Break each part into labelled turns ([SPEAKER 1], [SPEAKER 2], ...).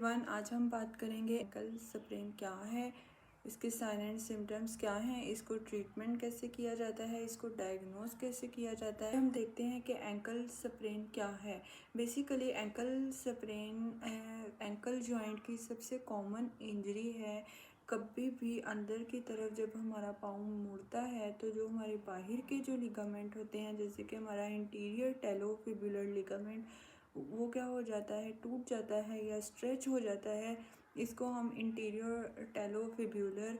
[SPEAKER 1] Everyone, आज हम बात करेंगे एंकल स्प्रेन क्या है, इसके साइन एंड सिम्टम्स क्या हैं, इसको ट्रीटमेंट कैसे किया जाता है, इसको डायग्नोज कैसे किया जाता है। हम देखते हैं कि एंकल स्प्रेन क्या है। Basically ankle sprain ankle joint की सबसे कॉमन इंजरी है। कभी भी अंदर की तरफ जब हमारा पाँव मुड़ता है तो जो हमारे बाहर के जो लिगामेंट होते हैं, जैसे कि हमारा इंटीरियर टेलोफिबुलर लिगामेंट, वो क्या हो जाता है, टूट जाता है या स्ट्रेच हो जाता है। इसको हम इंटीरियर टेलोफिब्यूलर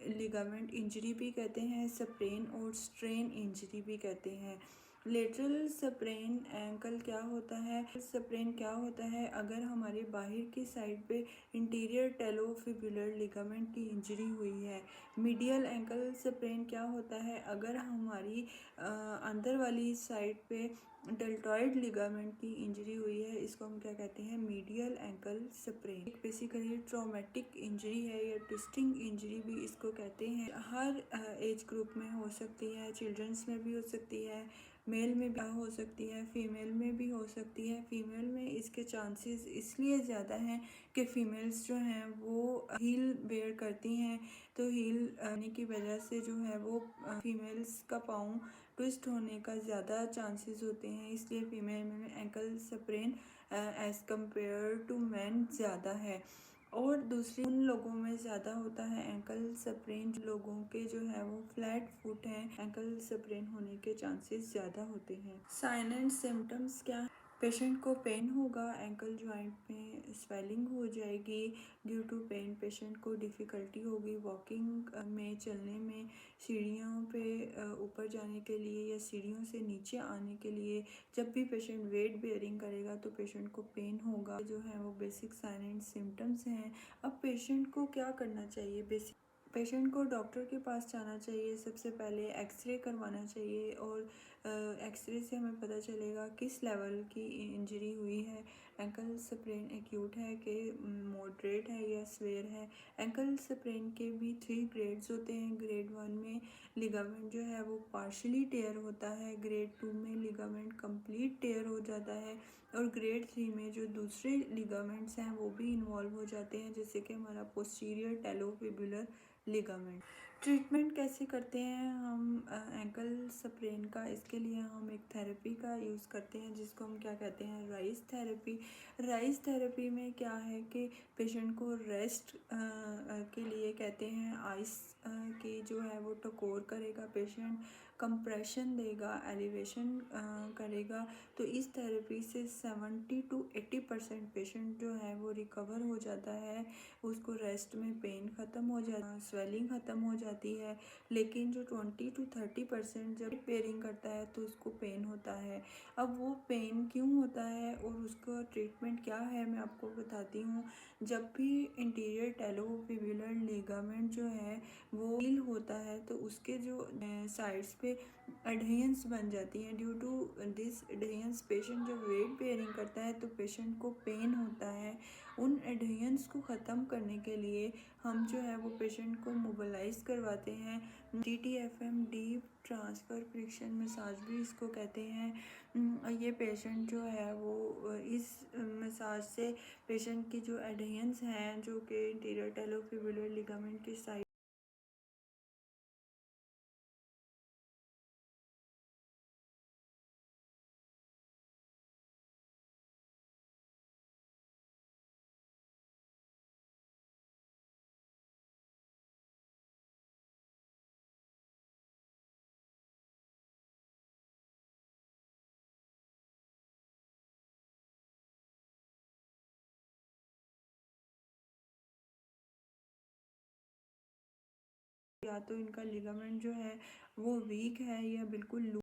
[SPEAKER 1] लिगामेंट इंजरी भी कहते हैं, स्प्रेन और स्ट्रेन इंजरी भी कहते हैं। लेटरल स्प्रेन एंकल क्या होता है, स्प्रेन क्या होता है अगर हमारे बाहर की साइड पे इंटीरियर टेलोफिब्युलर लिगामेंट की इंजरी हुई है। मीडियल एंकल स्प्रेन क्या होता है अगर हमारी अंदर वाली साइड पे डेल्टॉइड लिगामेंट की इंजरी हुई है। इसको हम क्या कहते हैं, मीडियल एंकल स्प्रेन। एक बेसिकली ट्रॉमेटिक इंजरी है या ट्विस्टिंग इंजरी भी इसको कहते हैं। हर एज ग्रुप में हो सकती है, चिल्ड्रंस में भी हो सकती है, मेल में भी हो सकती है, फीमेल में भी हो सकती है। फीमेल में इसके चांसेस इसलिए ज़्यादा हैं कि फ़ीमेल्स जो हैं वो हील वेयर करती हैं, तो हील आने की वजह से जो है वो फीमेल्स का पाँव ट्विस्ट होने का ज़्यादा चांसेस होते हैं। इसलिए फीमेल में ankle sprain as compare to man ज़्यादा है। और दूसरी उन लोगों में ज़्यादा होता है एंकल स्प्रेन, लोगों के जो है वो फ्लैट फुट हैं, एंकल स्प्रेन होने के चांसेस ज़्यादा होते हैं। साइन एंड सिम्टम्स क्या है, पेशेंट को पेन होगा, एंकल जॉइंट में स्वेलिंग हो जाएगी। ड्यू टू पेन पेशेंट को डिफ़िकल्टी होगी वॉकिंग में, चलने में, सीढ़ियों पे ऊपर जाने के लिए या सीढ़ियों से नीचे आने के लिए। जब भी पेशेंट वेट बेयरिंग करेगा तो पेशेंट को पेन होगा। जो है वो बेसिक साइन एंड सिम्टम्स हैं। अब पेशेंट को क्या करना चाहिए, बेसिक पेशेंट को डॉक्टर के पास जाना चाहिए। सबसे पहले एक्सरे करवाना चाहिए और एक्सरे से हमें पता चलेगा किस लेवल की इंजरी हुई है। एंकल स्प्रेन एक्यूट है कि मॉडरेट है या स्वेयर है। एंकल स्प्रेन के भी 3 ग्रेड्स होते हैं। ग्रेड 1 में लिगामेंट जो है वो पार्शली टेयर होता है, ग्रेड 2 में लिगामेंट कंप्लीट टेयर हो जाता है, और ग्रेड 3 में जो दूसरे लिगामेंट्स हैं वो भी इन्वॉल्व हो जाते हैं, जैसे कि हमारा पोस्टीरियर टेलोफिबुलर लिगामेंट। ट्रीटमेंट कैसे करते हैं हम एंकल स्प्रेन का, इसके लिए हम एक थेरेपी का यूज़ करते हैं जिसको हम क्या कहते हैं, राइज थेरेपी। राइज थेरेपी में क्या है कि पेशेंट को रेस्ट के लिए कहते हैं, आइस की जो है वो टकोर करेगा, पेशेंट कंप्रेशन देगा, एलिवेशन करेगा। तो इस थेरेपी से 70 to 80% पेशेंट जो है वो रिकवर हो जाता है। उसको रेस्ट में पेन ख़त्म हो जाता है, स्वेलिंग ख़त्म हो जाती है। लेकिन जो 20 to 30% जब पेयरिंग करता है तो उसको पेन होता है। अब वो पेन क्यों होता है और उसका ट्रीटमेंट क्या है मैं आपको बताती हूँ। जब भी इंटीरियर टेलोफिब्युलर लिगामेंट जो है वो हील होता है तो उसके जो साइड्स पे एडहेंस बन जाती हैं। ड्यू टू दिस एडहेंस पेशेंट जब वेट बेयरिंग करता है तो पेशेंट को पेन होता है। उन एडहेंस को ख़त्म करने के लिए हम जो है वो पेशेंट को मोबिलाइज करवाते हैं। DTFM, deep transfer friction massage भी इसको कहते हैं। ये पेशेंट जो है वो इस मसाज से पेशेंट की जो एडहेंस हैं जो कि इंटीरियर टेलोफिब्युलर लिगामेंट के साइड या तो इनका लिगामेंट जो है वो वीक है या बिल्कुल